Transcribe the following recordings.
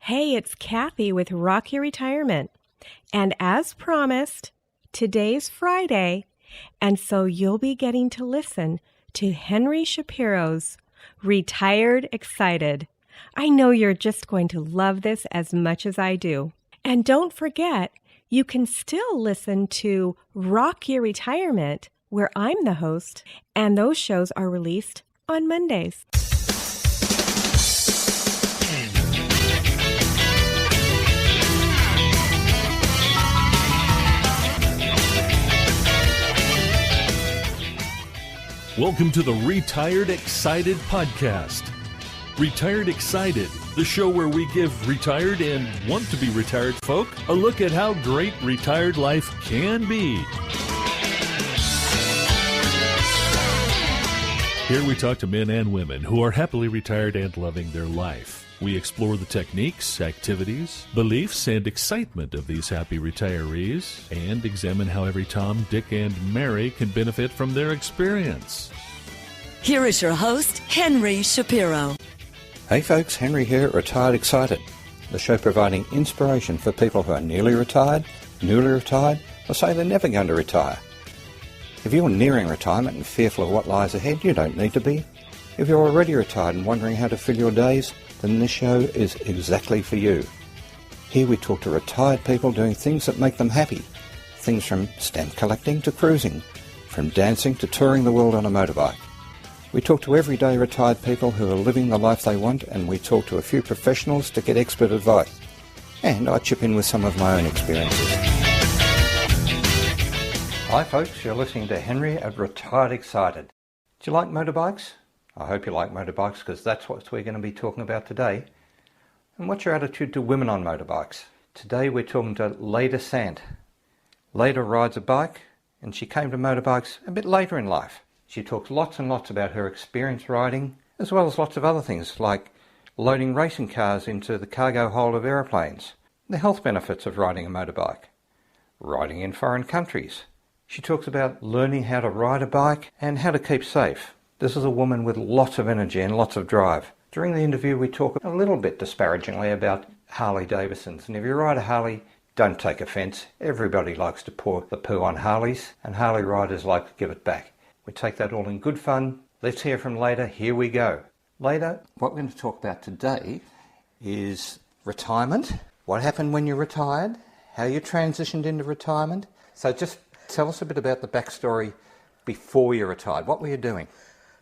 Hey, it's Kathy with Rock Your Retirement. And as promised, today's Friday, and so you'll be getting to listen to Henry Shapiro's Retired Excited. I know you're just going to love this as much as I do. And don't forget, you can still listen to Rock Your Retirement, where I'm the host, and those shows are released on Mondays. Welcome to the Retired Excited podcast. Retired Excited, the show where we give retired and want to be retired folk a look at how great retired life can be. Here we talk to men and women who are happily retired and loving their life. We explore the techniques, activities, beliefs, and excitement of these happy retirees and examine how every Tom, Dick, and Mary can benefit from their experience. Here is your host, Henry Shapiro. Hey folks, Henry here at Retired Excited, the show providing inspiration for people who are nearly retired, newly retired, or say they're never going to retire. If you're nearing retirement and fearful of what lies ahead, you don't need to be. If you're already retired and wondering how to fill your days, then this show is exactly for you. Here we talk to retired people doing things that make them happy. Things from stamp collecting to cruising, from dancing to touring the world on a motorbike. We talk to everyday retired people who are living the life they want, and we talk to a few professionals to get expert advice. And I chip in with some of my own experiences. Hi folks, you're listening to Henry at Retired Excited. Do you like motorbikes? I hope you like motorbikes, because that's what we're going to be talking about today. And what's your attitude to women on motorbikes? Today we're talking to Leda Sant. Leda rides a bike, and she came to motorbikes a bit later in life. She talks lots and lots about her experience riding, as well as lots of other things like loading racing cars into the cargo hold of aeroplanes, the health benefits of riding a motorbike, riding in foreign countries. She talks about learning how to ride a bike and how to keep safe. This is a woman with lots of energy and lots of drive. During the interview we talk a little bit disparagingly about Harley Davidsons, and if you ride a Harley, don't take offence. Everybody likes to pour the poo on Harleys, and Harley riders like to give it back. We take that all in good fun. Let's hear from Leda. Here we go. Leda, what we're going to talk about today is retirement, what happened when you retired, how you transitioned into retirement. So just tell us a bit about the backstory before you retired. What were you doing?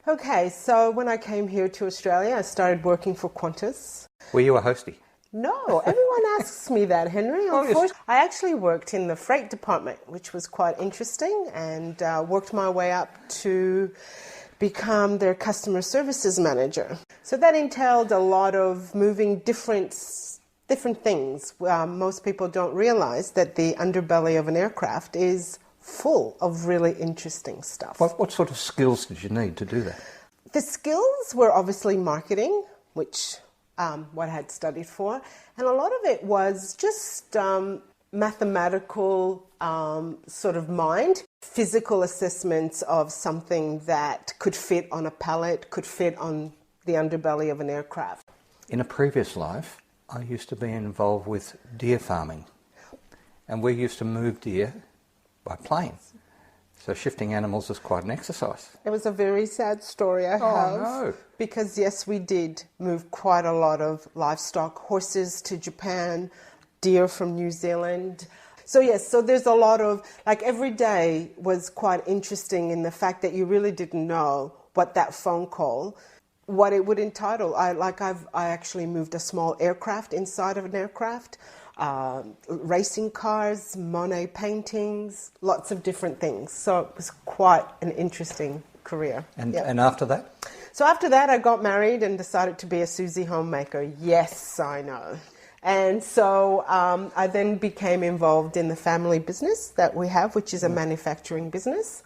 Okay, so when I came here to Australia, I started working for Qantas. Were you a hostie? No, everyone asks me that, Henry. Unfortunately, I actually worked in the freight department, which was quite interesting, and worked my way up to become their customer services manager. So that entailed a lot of moving different things. Most people don't realize that the underbelly of an aircraft is full of really interesting stuff. What sort of skills did you need to do that? The skills were obviously marketing, which what I had studied for, and a lot of it was just mathematical sort of mind, physical assessments of something that could fit on a pallet, could fit on the underbelly of an aircraft. In a previous life, I used to be involved with deer farming, and we used to move deer by plane. So shifting animals is quite an exercise. It was a very sad story I have. No. Because yes, we did move quite a lot of livestock, horses to Japan, deer from New Zealand. So yes, so there's a lot of, like every day was quite interesting in the fact that you really didn't know what that phone call, what it would entitle. I actually moved a small aircraft inside of an aircraft. Racing cars, Monet paintings, lots of different things. So it was quite an interesting career. And after that? So after that, I got married and decided to be a Susie homemaker. Yes, I know. And so I then became involved in the family business that we have, which is a manufacturing business.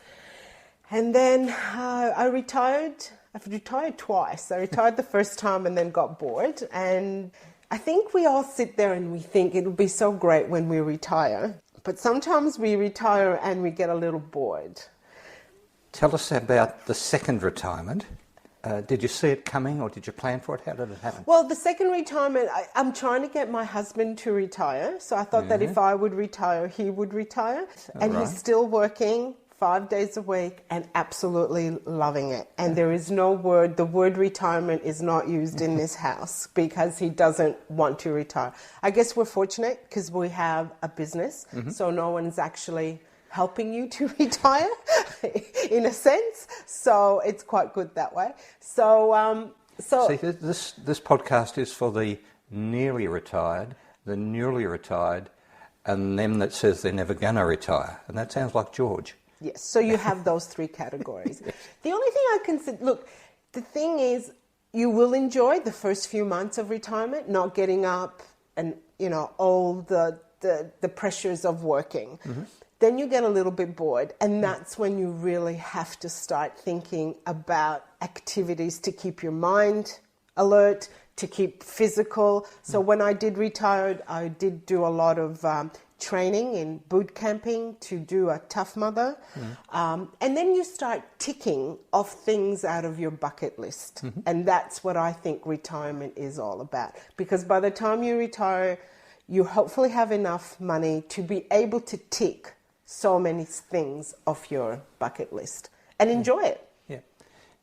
And then I retired. I've retired twice. I retired the first time and then got bored. And I think we all sit there and we think it would be so great when we retire. But sometimes we retire and we get a little bored. Tell us about the second retirement Did you see it coming or did you plan for it? How did it happen? Well, the second retirement, I'm trying to get my husband to retire. So I thought that if I would retire, he would retire. And Right. he's still working 5 days a week and absolutely loving it. And there is no word, the word retirement is not used in this house because he doesn't want to retire. I guess we're fortunate because we have a business, so no one's actually helping you to retire in a sense. So it's quite good that way. So, See, this podcast is for the nearly retired, the newly retired, and them that says they're never going to retire. And that sounds like George. yes, so you have those three categories. The only thing I consider, look, the thing is, you will enjoy the first few months of retirement, not getting up and, all the pressures of working. Then you get a little bit bored, and that's when you really have to start thinking about activities to keep your mind alert, to keep physical. So when I did retire, I did do a lot of training in boot camping to do a Tough Mother. And then you start ticking off things out of your bucket list. And that's what I think retirement is all about. Because by the time you retire, you hopefully have enough money to be able to tick so many things off your bucket list and enjoy it. Yeah.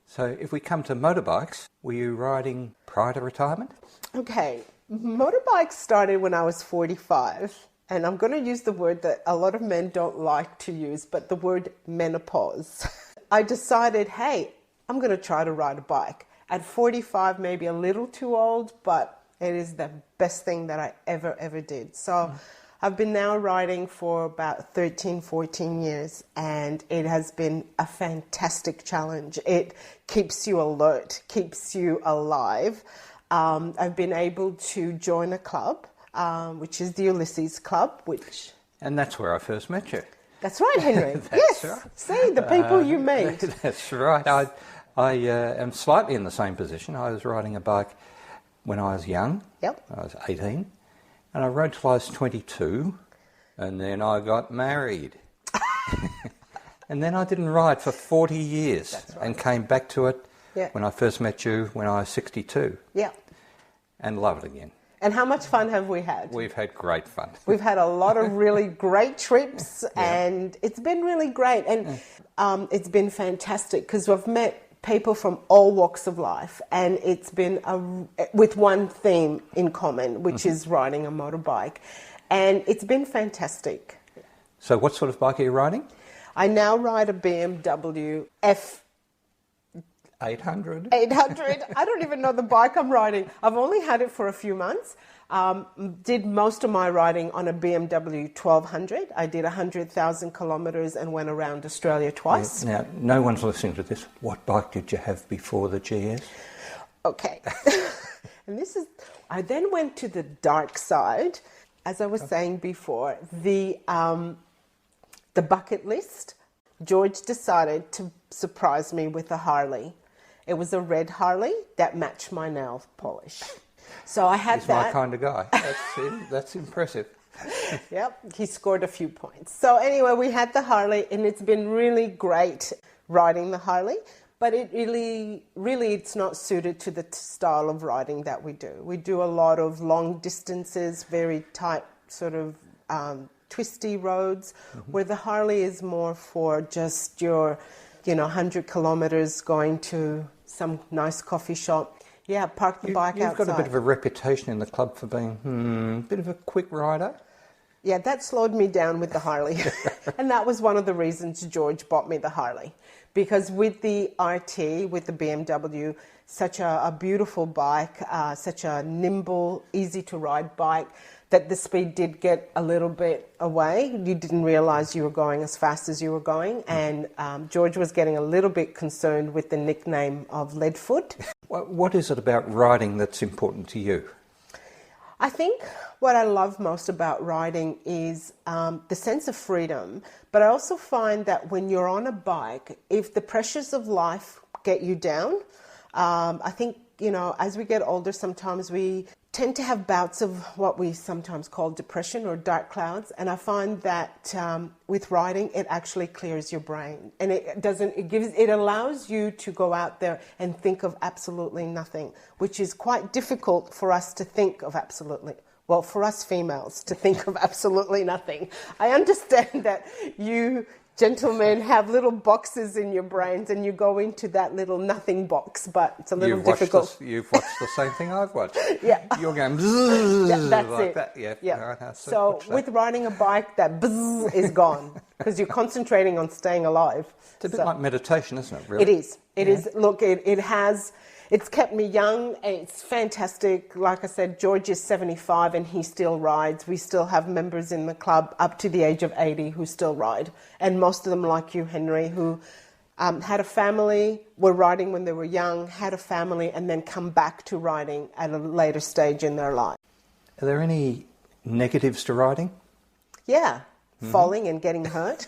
So if we come to motorbikes, were you riding prior to retirement? Okay, motorbikes started when I was 45, and I'm going to use the word that a lot of men don't like to use, but the word menopause. I decided, hey, I'm going to try to ride a bike. At 45, maybe a little too old, but it is the best thing that I ever did. So I've been now riding for about 13, 14 years, and it has been a fantastic challenge. It keeps you alert, keeps you alive. I've been able to join a club, which is the Ulysses Club, which... And that's where I first met you. That's right, Henry. That's yes. right. See, the people you meet. That's right. I am slightly in the same position. I was riding a bike when I was young. Yep. I was 18. And I rode till I was 22, and then I got married. And then I didn't ride for 40 years. That's right. And came back to it Yeah. when I first met you when I was 62. Yeah. And love it again. And how much fun have we had? We've had great fun. We've had a lot of really great trips, and it's been really great. And it's been fantastic because we've met people from all walks of life, and it's been with one theme in common, which is riding a motorbike. And it's been fantastic. So what sort of bike are you riding? I now ride a BMW F 800. 800. I don't even know the bike I'm riding. I've only had it for a few months. Did most of my riding on a BMW 1200. I did 100,000 kilometres and went around Australia twice. Now, no one's listening to this. What bike did you have before the GS? Okay. And I then went to the dark side. As I was saying before, the bucket list. George decided to surprise me with a Harley. It was a red Harley that matched my nail polish. So I had He's that. my kind of guy. That's impressive. Yep, he scored a few points. So anyway, we had the Harley, and it's been really great riding the Harley, but it really it's not suited to the style of riding that we do. We do a lot of long distances, very tight sort of twisty roads, where the Harley is more for just your 100 kilometres going to some nice coffee shop. Yeah, park the bike outside. You've got a bit of a reputation in the club for being a bit of a quick rider. Yeah, that slowed me down with the Harley. And that was one of the reasons George bought me the Harley. Because with the RT, with the BMW, such a beautiful bike, such a nimble, easy to ride bike, that the speed did get a little bit away. You didn't realise you were going as fast as you were going. And George was getting a little bit concerned with the nickname of Leadfoot. What is it about riding that's important to you? I think what I love most about riding is the sense of freedom, but I also find that when you're on a bike, if the pressures of life get you down, I think, as we get older, sometimes we tend to have bouts of what we sometimes call depression or dark clouds, and I find that with riding it actually clears your brain, and it allows you to go out there and think of absolutely nothing, which is quite difficult for us to think of absolutely. Well, for us females to think of absolutely nothing. I understand that you gentlemen have little boxes in your brains and you go into that little nothing box, but it's a little difficult. You've watched the same thing I've watched. Yeah. You're going bzzz, that's like it. that. Yeah. Yeah. Right, so with riding a bike, that bzzz is gone because you're concentrating on staying alive. It's a bit like meditation, isn't it, really? It is. It is. Look, it's kept me young. It's fantastic. Like I said, George is 75 and he still rides. We still have members in the club up to the age of 80 who still ride. And most of them, like you, Henry, who had a family, were riding when they were young, had a family, and then come back to riding at a later stage in their life. Are there any negatives to riding? Yeah. Falling and getting hurt.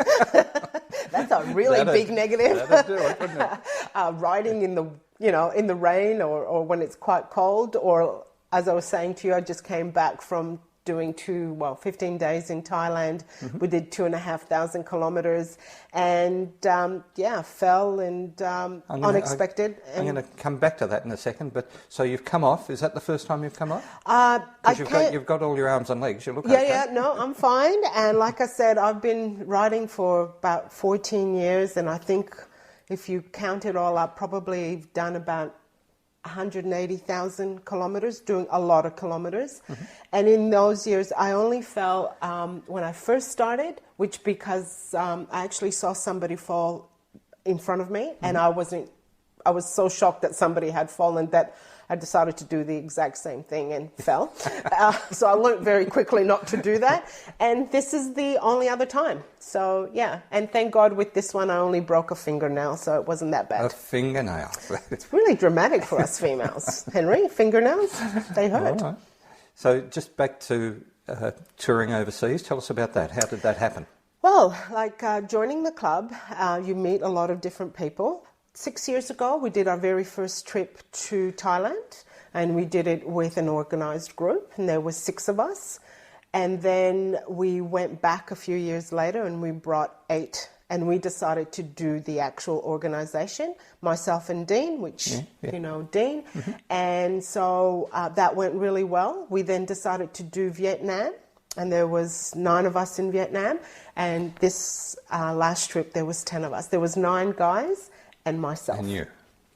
That's a really big negative. That'd do it, wouldn't it? Riding in the rain or when it's quite cold, or as I was saying to you, I just came back from doing 15 days in Thailand. Mm-hmm. We did 2,500 kilometers and fell and unexpected. I'm going to come back to that in a second, but so you've come off. Is that the first time you've come off? Because you've got all your arms and legs. You look okay. Yeah, no, I'm fine. And like I said, I've been riding for about 14 years, and I think if you count it all up, probably done about 180,000 kilometers, doing a lot of kilometers. Mm-hmm. And in those years, I only fell when I first started, which because I actually saw somebody fall in front of me, mm-hmm. and I was so shocked that somebody had fallen that I decided to do the exact same thing and fell. So I learned very quickly not to do that. And this is the only other time. So, yeah. And thank God with this one, I only broke a fingernail, so it wasn't that bad. A fingernail. It's really dramatic for us females. Henry, fingernails, they hurt. All right. So just back to touring overseas. Tell us about that. How did that happen? Well, joining the club, you meet a lot of different people. 6 years ago, we did our very first trip to Thailand, and we did it with an organised group, and there were 6 of us. And then we went back a few years later, and we brought 8, and we decided to do the actual organisation, myself and Dean, which, you know, Dean. Mm-hmm. And so that went really well. We then decided to do Vietnam, and there was 9 of us in Vietnam. And this last trip, there was 10 of us. There was 9 guys. And myself. And you.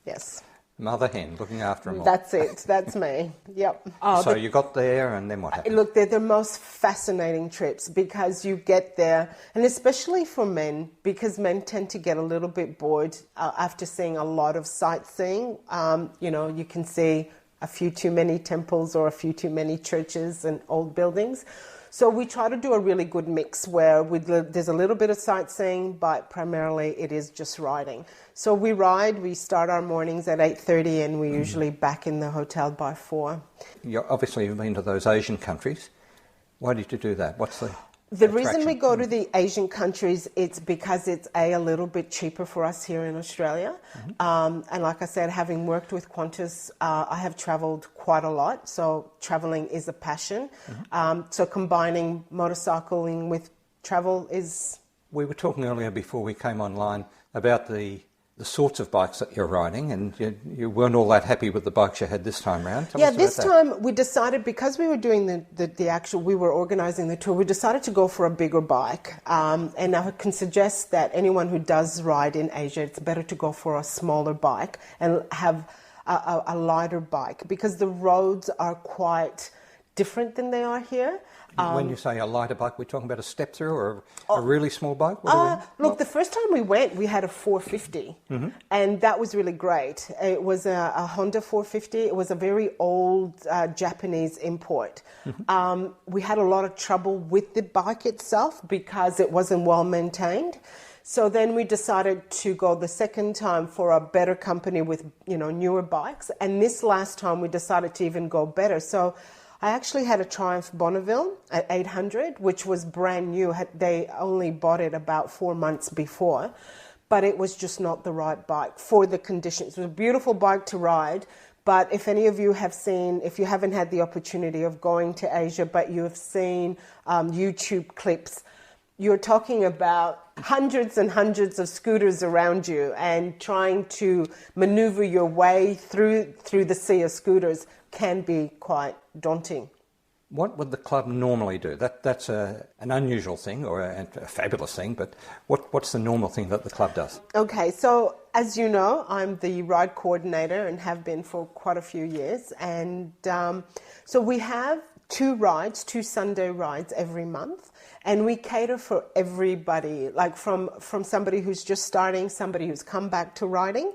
Yes. Mother hen, looking after them all. That's it. That's me. Yep. So you got there and then what happened? Look, they're the most fascinating trips because you get there, and especially for men, because men tend to get a little bit bored after seeing a lot of sightseeing. You can see a few too many temples or a few too many churches and old buildings. So we try to do a really good mix where there's a little bit of sightseeing, but primarily it is just riding. So we ride, we start our mornings at 8:30 and we're usually back in the hotel by 4. Obviously you've been to those Asian countries. Why did you do that? What's the reason we go to the Asian countries, it's because it's a little bit cheaper for us here in Australia. Mm-hmm. And like I said, having worked with Qantas, I have travelled quite a lot. So travelling is a passion. Mm-hmm. So combining motorcycling with travel is... We were talking earlier before we came online about the sorts of bikes that you're riding, and you weren't all that happy with the bikes you had this time round. Tell us about this time we decided, because we were doing we were organising the tour, we decided to go for a bigger bike. And I can suggest that anyone who does ride in Asia, it's better to go for a smaller bike and have a lighter bike, because the roads are quite different than they are here. When you say a lighter bike, we're talking about a step-through or a really small bike? Look, the first time we went, we had a 450, mm-hmm. and that was really great. It was a Honda 450. It was a very old Japanese import. Mm-hmm. We had a lot of trouble with the bike itself because it wasn't well maintained. So then we decided to go the second time for a better company with, newer bikes. And this last time we decided to even go better. So I actually had a Triumph Bonneville at 800, which was brand new. They only bought it about 4 months before, but it was just not the right bike for the conditions. It was a beautiful bike to ride, But if any of you have seen, if you haven't had the opportunity of going to Asia, but you have seen YouTube clips, you're talking about hundreds and hundreds of scooters around you, and trying to maneuver your way through the sea of scooters can be quite daunting. What would the club normally do? That's an unusual thing, or a fabulous thing, but what's the normal thing that the club does? Okay, so as you know, I'm the ride coordinator and have been for quite a few years. And so we have two Sunday rides every month. And we cater for everybody, like from somebody who's just starting, somebody who's come back to riding.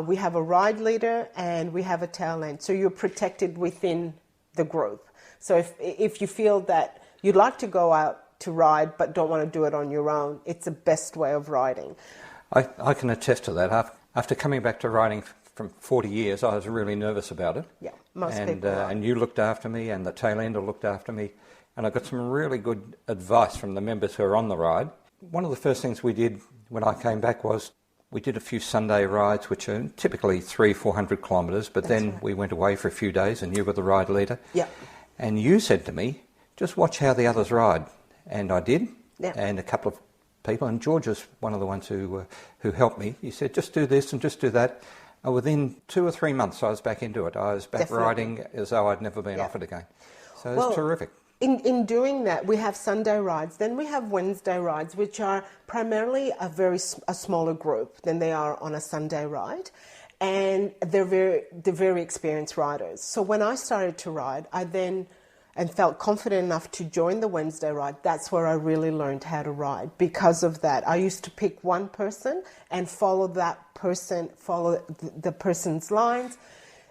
We have a ride leader and we have a tail end. So you're protected within the group. So if you feel that you'd like to go out to ride but don't want to do it on your own, it's the best way of riding. I can attest to that. After coming back to riding from 40 years, I was really nervous about it. Yeah, most people are. And you looked after me, and the tail ender looked after me. And I got some really good advice from the members who are on the ride. One of the first things we did when I came back was we did a few Sunday rides, which are typically 300-400 kilometres, but then we went away for a few days and you were the ride leader. Yeah. And you said to me, just watch how the others ride. And I did, and a couple of people, and George is one of the ones who helped me. He said, just do this and just do that. And within 2 or 3 months, I was back into it. I was back riding as though I'd never been off it again. So it's terrific. In doing that, we have Sunday rides. Then we have Wednesday rides, which are primarily a smaller group than they are on a Sunday ride. And they're very experienced riders. So when I started to ride, I then felt confident enough to join the Wednesday ride. That's where I really learned how to ride. Because of that, I used to pick one person and follow that person, follow the person's lines.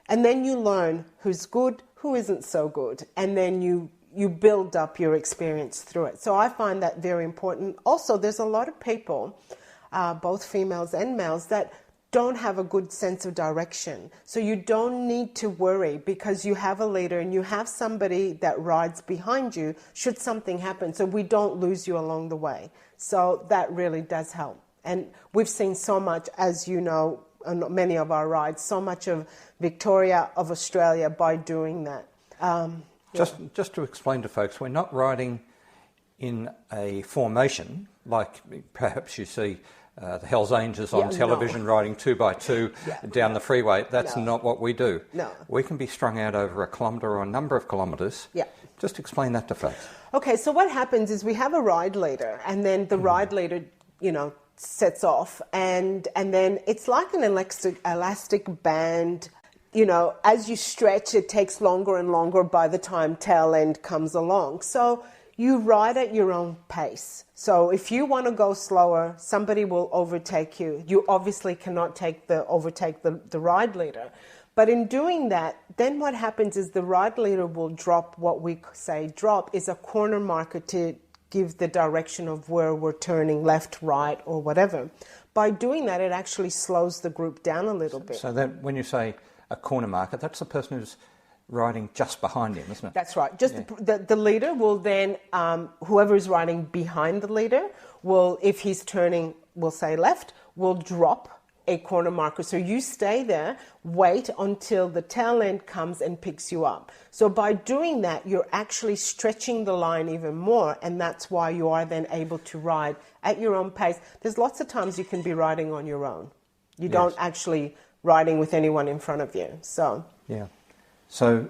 And then you learn who's good, who isn't so good. And then you build up your experience through it. So I find that very important. Also, there's a lot of people, both females and males, that don't have a good sense of direction. So you don't need to worry, because you have a leader and you have somebody that rides behind you should something happen, so we don't lose you along the way. So that really does help. And we've seen so much, as you know, on many of our rides, so much of Victoria, of Australia, by doing that. Just to explain to folks, we're not riding in a formation like perhaps you see the Hells Angels on television riding 2x2 down the freeway. That's not what we do. No. We can be strung out over a kilometre or a number of kilometres. Yeah. Just explain that to folks. Okay, so what happens is we have a ride leader, and then the ride leader, sets off, and then it's like an elastic band. As you stretch, it takes longer and longer by the time tail end comes along. So you ride at your own pace. So if you want to go slower, somebody will overtake you. You obviously cannot overtake the ride leader. But in doing that, then what happens is the ride leader will drop what we say drop is a corner marker to give the direction of where we're turning left, right, or whatever. By doing that, it actually slows the group down a little bit. So that when you say a corner marker, that's the person who's riding just behind him, isn't it? That's right. The leader will then, whoever is riding behind the leader will, if he's turning, we'll say left, will drop a corner marker. So you stay there, wait until the tail end comes and picks you up. So by doing that, you're actually stretching the line even more, and that's why you are then able to ride at your own pace. There's lots of times you can be riding on your own. You don't actually riding with anyone in front of you. So yeah. So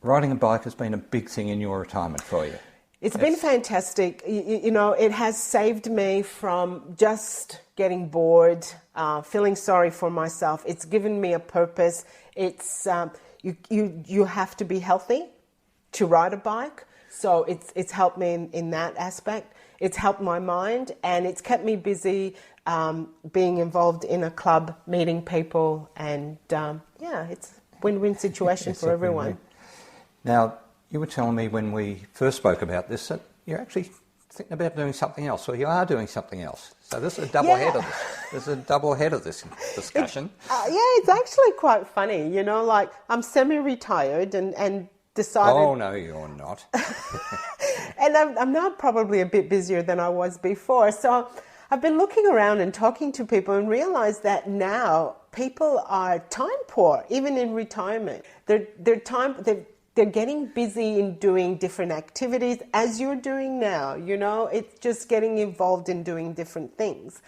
riding a bike has been a big thing in your retirement for you. It's been fantastic. It has saved me from just getting bored, feeling sorry for myself. It's given me a purpose. It's you have to be healthy to ride a bike. So it's helped me in that aspect. It's helped my mind, and it's kept me busy being involved in a club, meeting people, and it's a win-win situation for everyone. Win-win. Now, you were telling me when we first spoke about this that you're actually thinking about doing something else, or you are doing something else. So this is a double head of this. There's a double head of this discussion. It's actually quite funny. Like I'm semi-retired and decided... Oh, no, you're not. And I'm now probably a bit busier than I was before. So I've been looking around and talking to people and realised that now people are time poor, even in retirement. They're getting busy in doing different activities, as you're doing now. It's just getting involved in doing different things.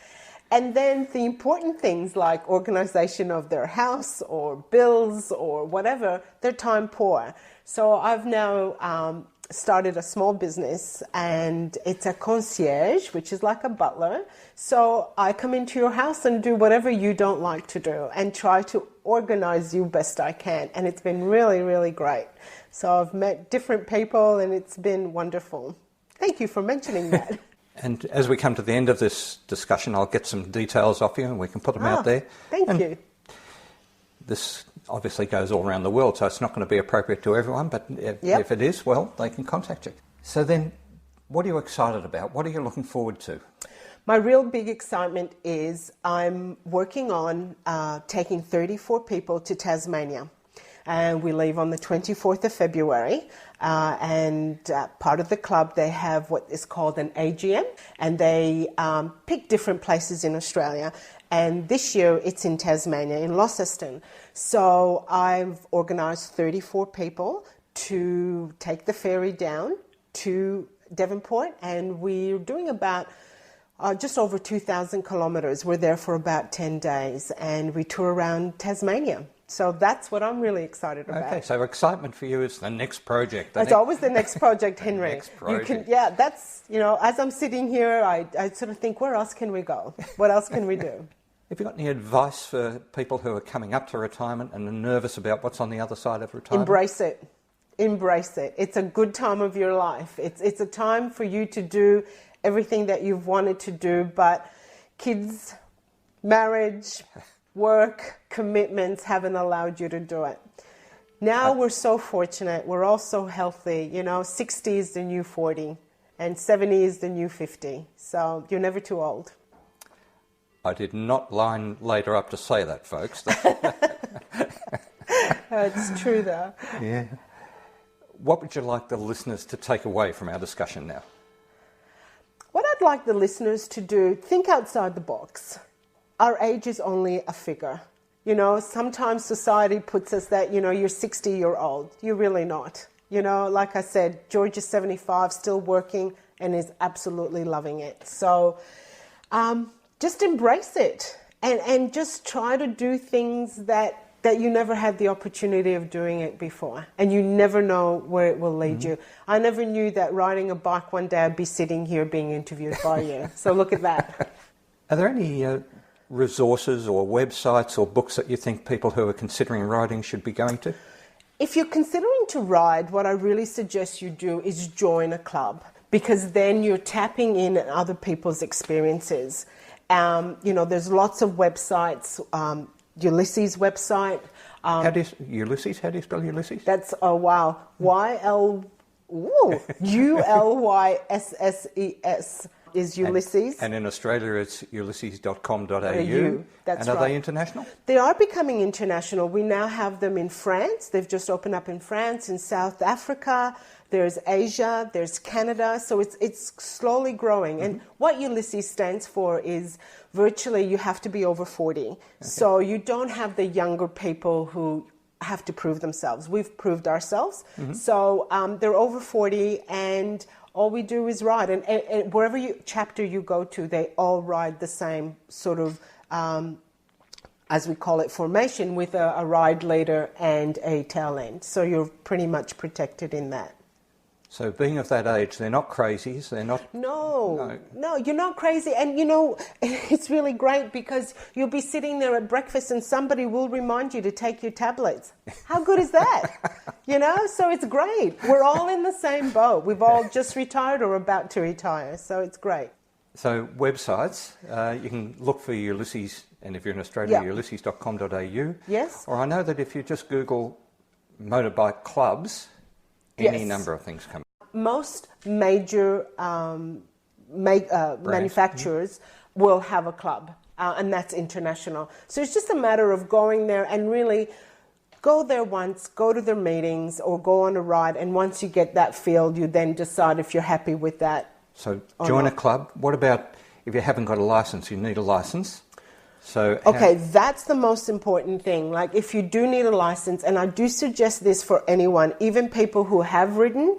And then the important things like organization of their house or bills or whatever, they're time poor. So I've now started a small business, and it's a concierge, which is like a butler. So I come into your house and do whatever you don't like to do and try to organize you best I can. And it's been really, really great. So I've met different people, and it's been wonderful. Thank you for mentioning that. And as we come to the end of this discussion, I'll get some details off you and we can put them out there. Thank you. This obviously goes all around the world, so it's not going to be appropriate to everyone, but if it is, well, they can contact you. So then, what are you excited about? What are you looking forward to? My real big excitement is I'm working on taking 34 people to Tasmania. And we leave on the 24th of February. And part of the club, they have what is called an AGM. And they pick different places in Australia. And this year, it's in Tasmania, in Launceston. So I've organised 34 people to take the ferry down to Devonport. And we're doing about just over 2,000 kilometres. We're there for about 10 days. And we tour around Tasmania. So that's what I'm really excited about. Okay, so excitement for you is the next project. It's always the next project, Henry. Next project. That's, as I'm sitting here, I sort of think, where else can we go? What else can we do? Have you got any advice for people who are coming up to retirement and are nervous about what's on the other side of retirement? Embrace it. Embrace it. It's a good time of your life. It's a time for you to do everything that you've wanted to do, but kids, marriage, work, commitments haven't allowed you to do it. Now we're so fortunate. We're all so healthy. 60 is the new 40 and 70 is the new 50. So you're never too old. I did not line later up to say that, folks. It's true, though. Yeah. What would you like the listeners to take away from our discussion now? What I'd like the listeners to do, think outside the box. Our age is only a figure. Sometimes society puts us that, you're 60, you're old. You're really not. Like I said, George is 75, still working, and is absolutely loving it. So just embrace it and just try to do things that you never had the opportunity of doing it before. And you never know where it will lead you. I never knew that riding a bike one day I'd be sitting here being interviewed by you. So look at that. Are there any resources or websites or books that you think people who are considering riding should be going to? If you're considering to ride, what I really suggest you do is join a club, because then you're tapping in on other people's experiences. There's lots of websites, Ulysses website. How do you spell Ulysses? That's, Ulyses is Ulysses. And in Australia it's ulysses.com.au. That's and are right. they international? They are becoming international. We now have them in France. They've just opened up in France, in South Africa. There's Asia, there's Canada. So it's slowly growing. And what Ulysses stands for is virtually you have to be over 40. Okay. So you don't have the younger people who have to prove themselves. We've proved ourselves. So they're over 40, and all we do is ride. And wherever chapter you go to, they all ride the same sort of, as we call it, formation, with a ride leader and a tail end. So you're pretty much protected in that. So being of that age, they're not crazies, they're not... No, you're not crazy. And, it's really great because you'll be sitting there at breakfast and somebody will remind you to take your tablets. How good is that? So it's great. We're all in the same boat. We've all just retired or about to retire, so it's great. So websites, you can look for Ulysses, and if you're in Australia, ulysses.com.au. Yes. Or I know that if you just Google motorbike clubs, any number of things come up. Most major manufacturers will have a club, and that's international. So it's just a matter of going there and really go there once, go to their meetings, or go on a ride, and once you get that feel, you then decide if you're happy with that. So join a club. What about if you haven't got a license, you need a license? So okay, that's the most important thing. Like if you do need a license, and I do suggest this for anyone, even people who have ridden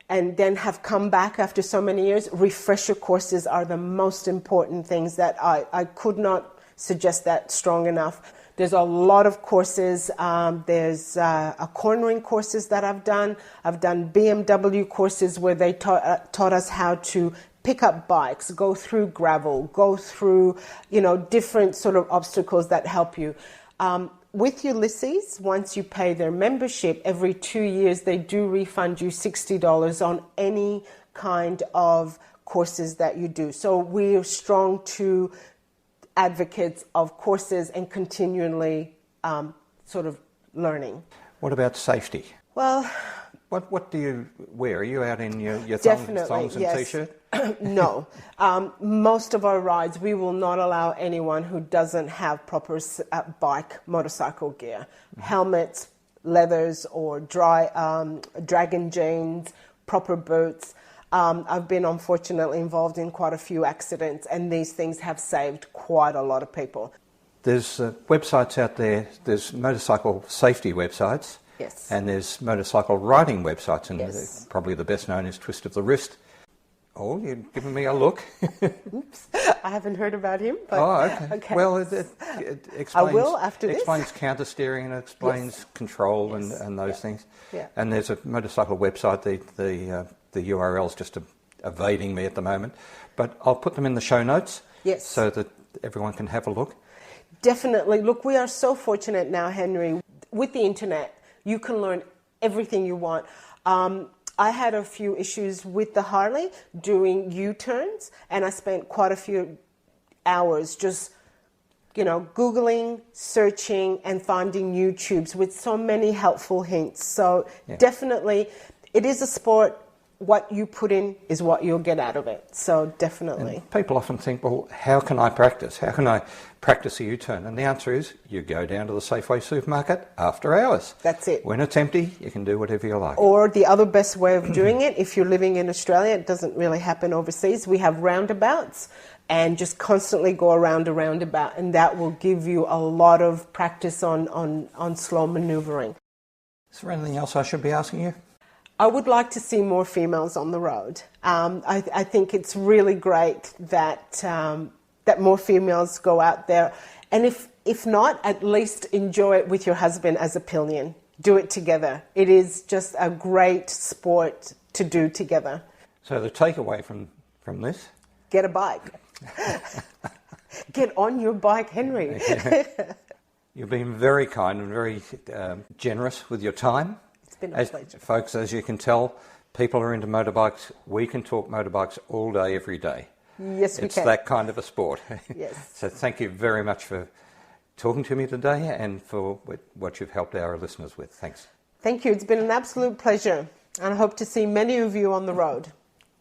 and then have come back after so many years, refresher courses are the most important things that I could not suggest that strong enough. There's a lot of courses. There's a cornering courses that I've done. I've done BMW courses where they taught us how to pick up bikes, go through gravel, go through, different sort of obstacles that help you. With Ulysses, once you pay their membership, every 2 years they do refund you $60 on any kind of courses that you do. So we're strong to advocates of courses and continually sort of learning. what about safety? Well, What do you wear? Are you out in your definitely, thongs and yes. t-shirt? No. Most of our rides, we will not allow anyone who doesn't have proper motorcycle gear. Helmets, leathers, or dragon jeans, proper boots. I've been unfortunately involved in quite a few accidents, and these things have saved quite a lot of people. There's websites out there. There's motorcycle safety websites. Yes. And there's motorcycle riding websites, and Yes. probably the best known is Twist of the Wrist. Oh, you're giving me a look. Oops, I haven't heard about him. But, okay. Well, it explains, I will after this. explains counter steering and it explains control and those things. Yeah. And there's a motorcycle website. The URL's just evading me at the moment, but I'll put them in the show notes. Yes. So that everyone can have a look. Definitely. Look, we are so fortunate now, Henry, with the internet. You can learn everything you want. I had a few issues with the Harley doing U-turns, and I spent quite a few hours just, Googling, searching, and finding YouTubes with so many helpful hints. So definitely, it is a sport. What you put in is what you'll get out of it. So definitely. And people often think, well, how can I practice? How can I practice a U-turn? And the answer is you go down to the Safeway supermarket after hours. That's it. When it's empty, you can do whatever you like. Or the other best way of doing it, if you're living in Australia, it doesn't really happen overseas. We have roundabouts, and just constantly go around a roundabout, and that will give you a lot of practice on slow maneuvering. Is there anything else I should be asking you? I would like to see more females on the road. I think it's really great that that more females go out there, and if not, at least enjoy it with your husband as a pillion. Do it together. It is just a great sport to do together. So the takeaway from this? Get a bike. Get on your bike, Henry. You've been very kind and very generous with your time. It's been a pleasure. Folks, as you can tell, people are into motorbikes. We can talk motorbikes all day, every day. Yes, we can. It's that kind of a sport. Yes. So thank you very much for talking to me today and for what you've helped our listeners with. Thanks. Thank you. It's been an absolute pleasure, and I hope to see many of you on the road.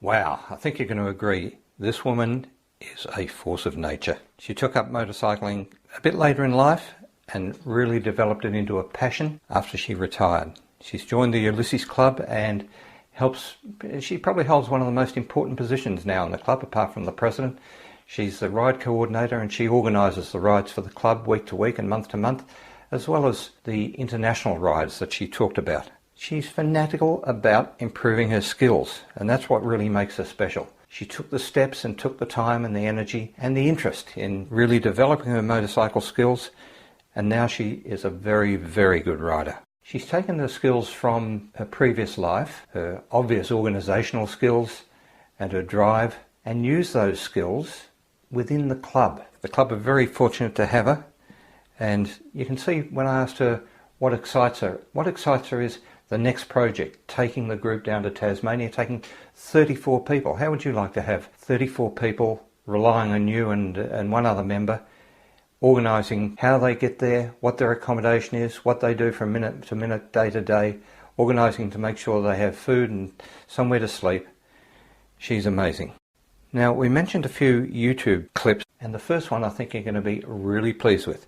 Wow, I think you're going to agree. This woman is a force of nature. She took up motorcycling a bit later in life and really developed it into a passion after she retired. She's joined the Ulysses Club and she probably holds one of the most important positions now in the club, apart from the president. She's the ride coordinator, and she organises the rides for the club week to week and month to month, as well as the international rides that she talked about. She's fanatical about improving her skills, and that's what really makes her special. She took the steps and took the time and the energy and the interest in really developing her motorcycle skills, and now she is a very, very good rider. She's taken the skills from her previous life, her obvious organisational skills and her drive, and used those skills within the club. The club are very fortunate to have her, and you can see when I asked her what excites her is the next project, taking the group down to Tasmania, taking 34 people. How would you like to have 34 people relying on you and one other member, organising how they get there, what their accommodation is, what they do from minute to minute, day to day, organising to make sure they have food and somewhere to sleep. She's amazing. Now, we mentioned a few YouTube clips, and the first one I think you're going to be really pleased with.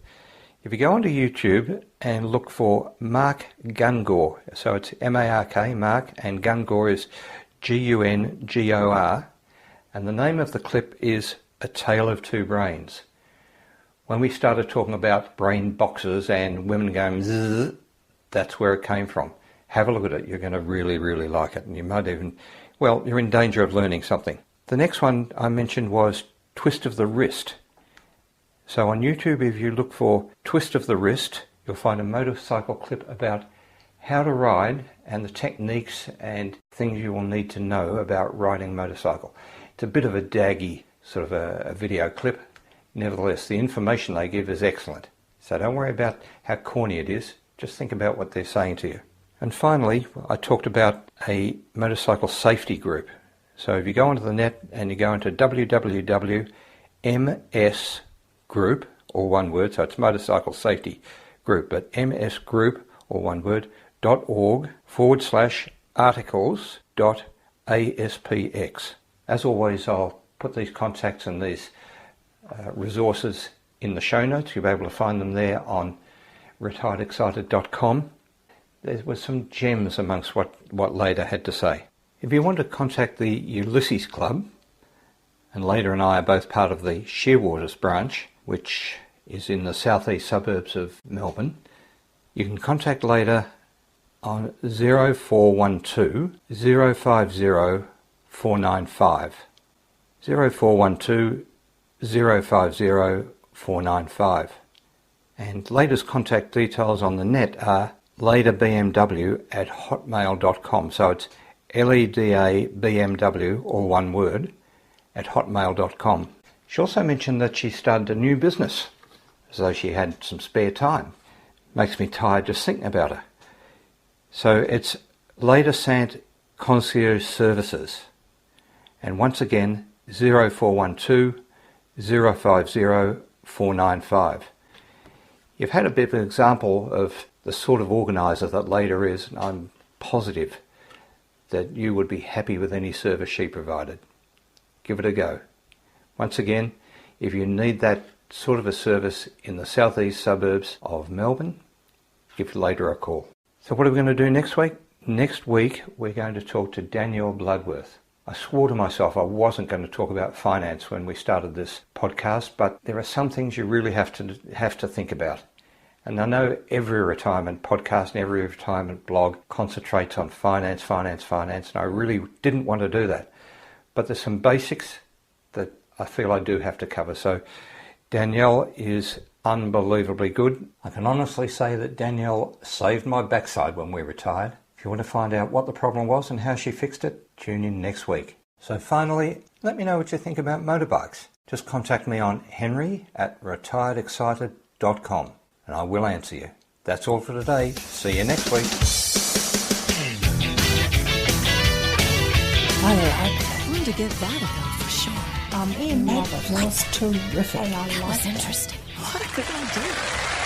If you go onto YouTube and look for Mark Gungor, so it's M-A-R-K, Mark, and Gungor is G-U-N-G-O-R, and the name of the clip is A Tale of Two Brains. When we started talking about brain boxes and women going zzz, that's where it came from. Have a look at it. You're going to really, really like it. And you might even, well, you're in danger of learning something. The next one I mentioned was twist of the wrist. So on YouTube, if you look for twist of the wrist, you'll find a motorcycle clip about how to ride and the techniques and things you will need to know about riding a motorcycle. It's a bit of a daggy sort of a video clip. Nevertheless, the information they give is excellent. So don't worry about how corny it is. Just think about what they're saying to you. And finally, I talked about a motorcycle safety group. So if you go onto the net and you go into www.msgroup, or one word, so it's motorcycle safety group, but msgroup, or one word, .org/articles.aspx. As always, I'll put these contacts and these resources in the show notes. You'll be able to find them there on retiredexcited.com. There were some gems amongst what Leda had to say. If you want to contact the Ulysses Club, and Leda and I are both part of the Shearwaters branch, which is in the southeast suburbs of Melbourne, you can contact Leda on 0412 050 495. 0412 050 495. And Leda's contact details on the net are ledabmw@hotmail.com. So it's LEDABMW, all one word, at hotmail.com. She also mentioned that she started a new business, as though she had some spare time. Makes me tired just thinking about her. So it's Leda Sant Concierge Services. And once again, 0412 050 495. You've had a bit of an example of the sort of organiser that Leda is, and I'm positive that you would be happy with any service she provided. Give it a go. Once again, if you need that sort of a service in the southeast suburbs of Melbourne, give Leda a call. So what are we going to do next week? Next week we're going to talk to Danielle Bloodworth. I swore to myself I wasn't going to talk about finance when we started this podcast, but there are some things you really have to think about. And I know every retirement podcast and every retirement blog concentrates on finance, and I really didn't want to do that. But there's some basics that I feel I do have to cover. So Danielle is unbelievably good. I can honestly say that Danielle saved my backside when we retired. If you want to find out what the problem was and how she fixed it, tune in next week. So finally, let me know what you think about motorbikes. Just contact me on henry@retiredexcited.com and I will answer you. That's all for today. See you next week. I like that. I'm going to give that a go for sure. Ian, that was terrific. That was interesting. What a good idea.